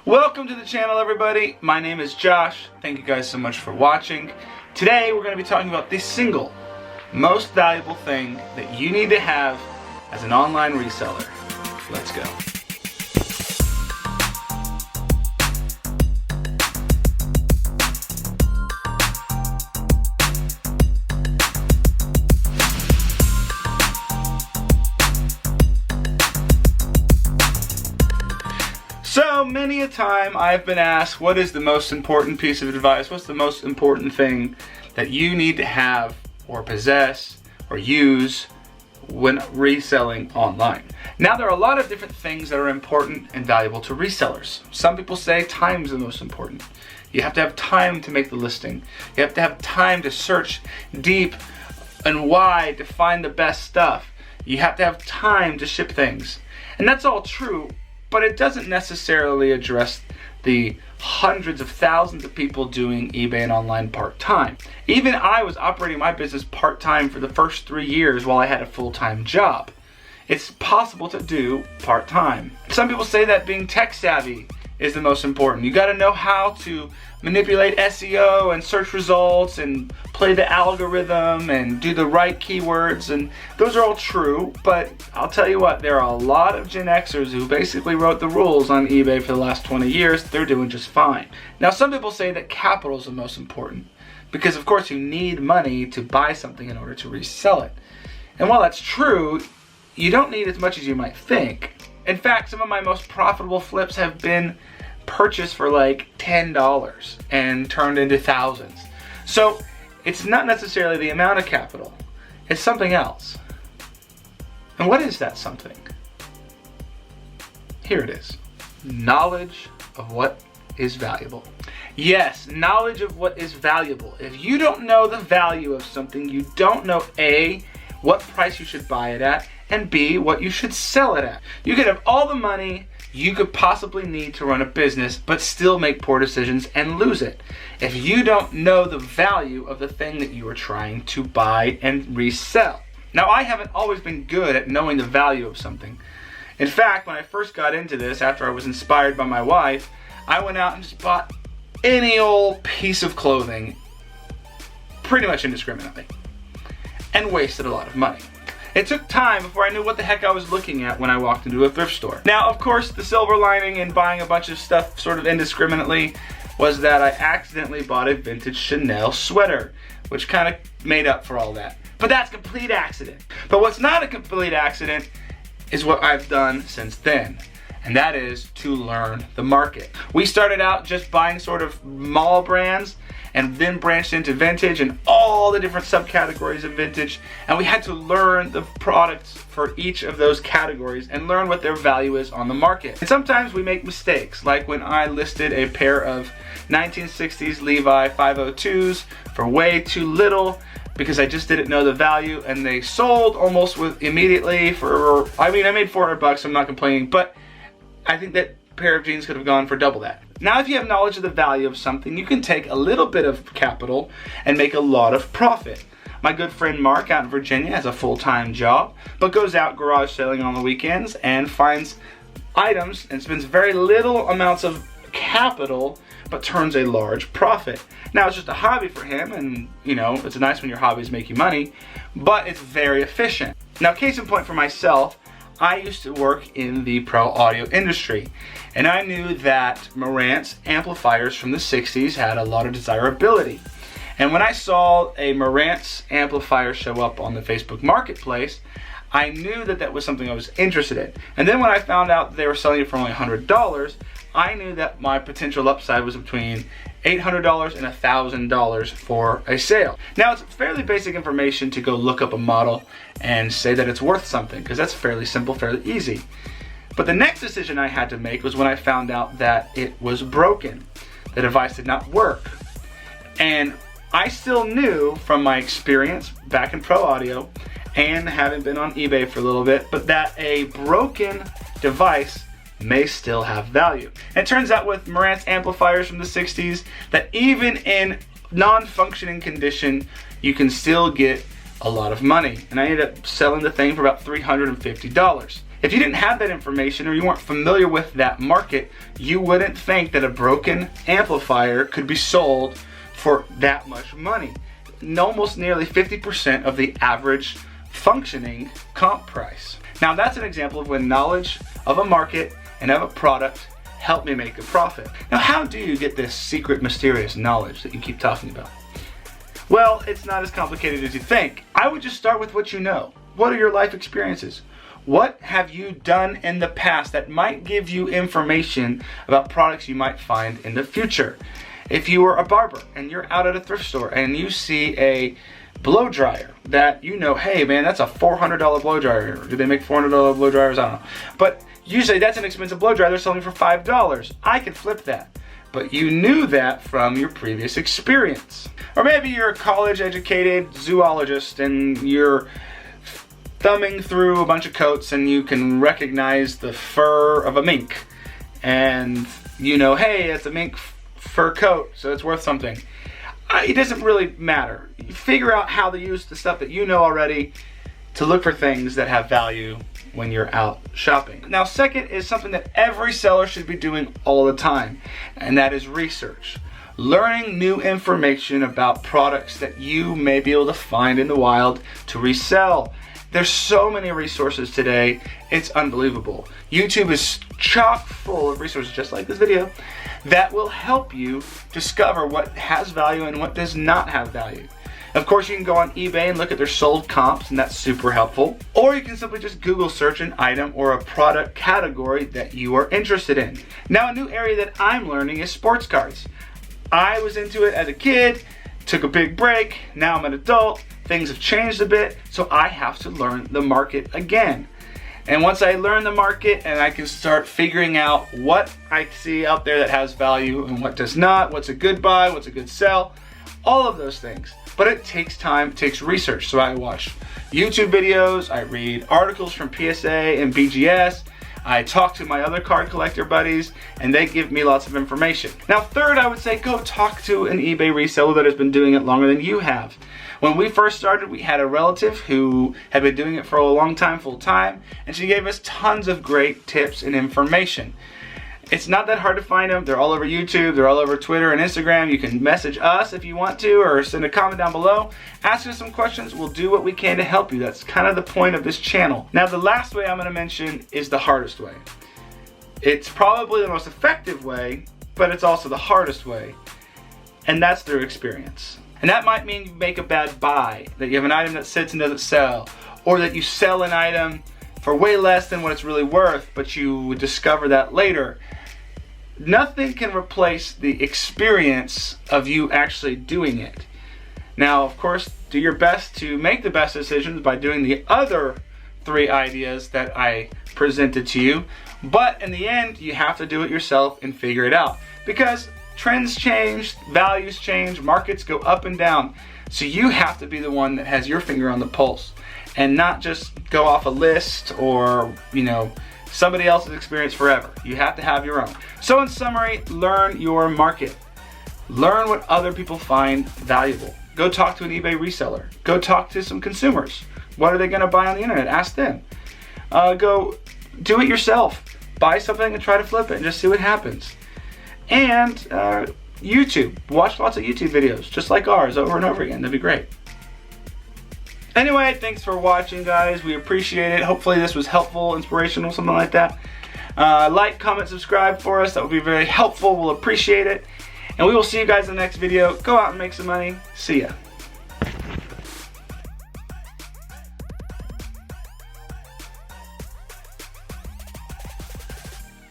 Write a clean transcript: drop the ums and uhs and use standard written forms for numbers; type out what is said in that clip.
Welcome to the channel, everybody. My name is Josh. Thank you guys so much for watching. Today we're going to be talking about the single most valuable thing that you need to have as an online reseller. Let's go. So many a time I've been asked, what is the most important piece of advice? What's the most important thing that you need to have or possess or use when reselling online? Now, there are a lot of different things that are important and valuable to resellers. Some people say time is the most important. You have to have time to make the listing. You have to have time to search deep and wide to find the best stuff. You have to have time to ship things. And that's all true, but it doesn't necessarily address the hundreds of thousands of people doing eBay and online part-time. Even I was operating my business part-time for the first 3 years while I had a full-time job. It's possible to do part-time. Some people say that being tech-savvy is the most important. You gotta know how to manipulate SEO and search results and play the algorithm and do the right keywords, and those are all true, but I'll tell you what, there are a lot of Gen Xers who basically wrote the rules on eBay for the last 20 years. They're doing just fine. Now, some people say that capital is the most important because, of course, you need money to buy something in order to resell it. And while that's true, you don't need as much as you might think. In fact, some of my most profitable flips have been purchased for like $10 and turned into thousands. So it's not necessarily the amount of capital, it's something else. And what is that something? Here it is. Knowledge of what is valuable. Yes, knowledge of what is valuable. If you don't know the value of something, you don't know A, what price you should buy it at, and B, what you should sell it at. You could have all the money you could possibly need to run a business, but still make poor decisions and lose it if you don't know the value of the thing that you are trying to buy and resell. Now, I haven't always been good at knowing the value of something. In fact, when I first got into this, after I was inspired by my wife, I went out and just bought any old piece of clothing, pretty much indiscriminately, and wasted a lot of money. It took time before I knew what the heck I was looking at when I walked into a thrift store. Now, of course, the silver lining in buying a bunch of stuff sort of indiscriminately was that I accidentally bought a vintage Chanel sweater, which kind of made up for all that. But that's a complete accident. But what's not a complete accident is what I've done since then, and that is to learn the market. We started out just buying sort of mall brands, and then branched into vintage and all the different subcategories of vintage, and we had to learn the products for each of those categories and learn what their value is on the market. And sometimes we make mistakes, like when I listed a pair of 1960s Levi 502s for way too little because I just didn't know the value, and they sold almost immediately for, I made $400, I'm not complaining, but I think that pair of jeans could have gone for double that. Now, if you have knowledge of the value of something, you can take a little bit of capital and make a lot of profit. My good friend Mark out in Virginia has a full-time job, but goes out garage selling on the weekends and finds items and spends very little amounts of capital, but turns a large profit. Now, it's just a hobby for him, and you know, it's nice when your hobbies make you money, but it's very efficient. Now, case in point for myself, I used to work in the pro audio industry, and I knew that Marantz amplifiers from the 60s had a lot of desirability. And when I saw a Marantz amplifier show up on the Facebook Marketplace, I knew that that was something I was interested in. And then when I found out they were selling it for only $100, I knew that my potential upside was between $800 and $1,000 for a sale. Now, it's fairly basic information to go look up a model and say that it's worth something, because that's fairly simple, fairly easy. But the next decision I had to make was when I found out that it was broken. The device did not work. And I still knew from my experience back in pro audio and having been on eBay for a little bit, but that a broken device may still have value. And it turns out with Marantz amplifiers from the 60s that even in non-functioning condition, you can still get a lot of money. And I ended up selling the thing for about $350. If you didn't have that information or you weren't familiar with that market, you wouldn't think that a broken amplifier could be sold for that much money. Almost nearly 50% of the average functioning comp price. Now that's an example of when knowledge of a market and of a product helped me make a profit. Now how do you get this secret, mysterious knowledge that you keep talking about? Well, it's not as complicated as you think. I would just start with what you know. What are your life experiences? What have you done in the past that might give you information about products you might find in the future? If you are a barber and you're out at a thrift store and you see a blow dryer that you know, hey man, that's a $400 blow dryer. Do they make $400 blow dryers? I don't know. But usually that's an expensive blow dryer. They're selling for $5. I could flip that. But you knew that from your previous experience. Or maybe you're a college educated zoologist and you're thumbing through a bunch of coats and you can recognize the fur of a mink. And you know, hey, it's a mink fur coat, so it's worth something. It doesn't really matter. You figure out how to use the stuff that you know already to look for things that have value when you're out shopping. Now, second is something that every seller should be doing all the time, and that is research. Learning new information about products that you may be able to find in the wild to resell. There's so many resources today, it's unbelievable. YouTube is chock full of resources, just like this video, that will help you discover what has value and what does not have value. Of course, you can go on eBay and look at their sold comps, and that's super helpful. Or you can simply just Google search an item or a product category that you are interested in. Now, a new area that I'm learning is sports cards. I was into it as a kid, took a big break, now I'm an adult. Things have changed a bit, so I have to learn the market again. And once I learn the market and I can start figuring out what I see out there that has value and what does not, what's a good buy, what's a good sell, all of those things. But it takes time, it takes research. So I watch YouTube videos, I read articles from PSA and BGS, I talk to my other card collector buddies, and they give me lots of information. Now third, I would say go talk to an eBay reseller that has been doing it longer than you have. When we first started, we had a relative who had been doing it for a long time, full time, and she gave us tons of great tips and information. It's not that hard to find them. They're all over YouTube, they're all over Twitter and Instagram. You can message us if you want to, or send a comment down below. Ask us some questions, we'll do what we can to help you. That's kind of the point of this channel. Now the last way I'm gonna mention is the hardest way. It's probably the most effective way, but it's also the hardest way, and that's through experience. And that might mean you make a bad buy, that you have an item that sits and doesn't sell, or that you sell an item for way less than what it's really worth, but you would discover that later. Nothing can replace the experience of you actually doing it. Now, of course, do your best to make the best decisions by doing the other 3 ideas that I presented to you, but in the end, you have to do it yourself and figure it out. Because trends change, values change, markets go up and down. So you have to be the one that has your finger on the pulse and not just go off a list or, you know, somebody else's experience forever. You have to have your own. So in summary, learn your market. Learn what other people find valuable. Go talk to an eBay reseller. Go talk to some consumers. What are they gonna buy on the internet? Ask them. Go do it yourself. Buy something and try to flip it and just see what happens. And YouTube. Watch lots of YouTube videos, just like ours, over and over again. That'd be great. Anyway, thanks for watching, guys. We appreciate it. Hopefully this was helpful, inspirational, something like that. Like, comment, subscribe for us. That would be very helpful. We'll appreciate it. And we will see you guys in the next video. Go out and make some money. See ya.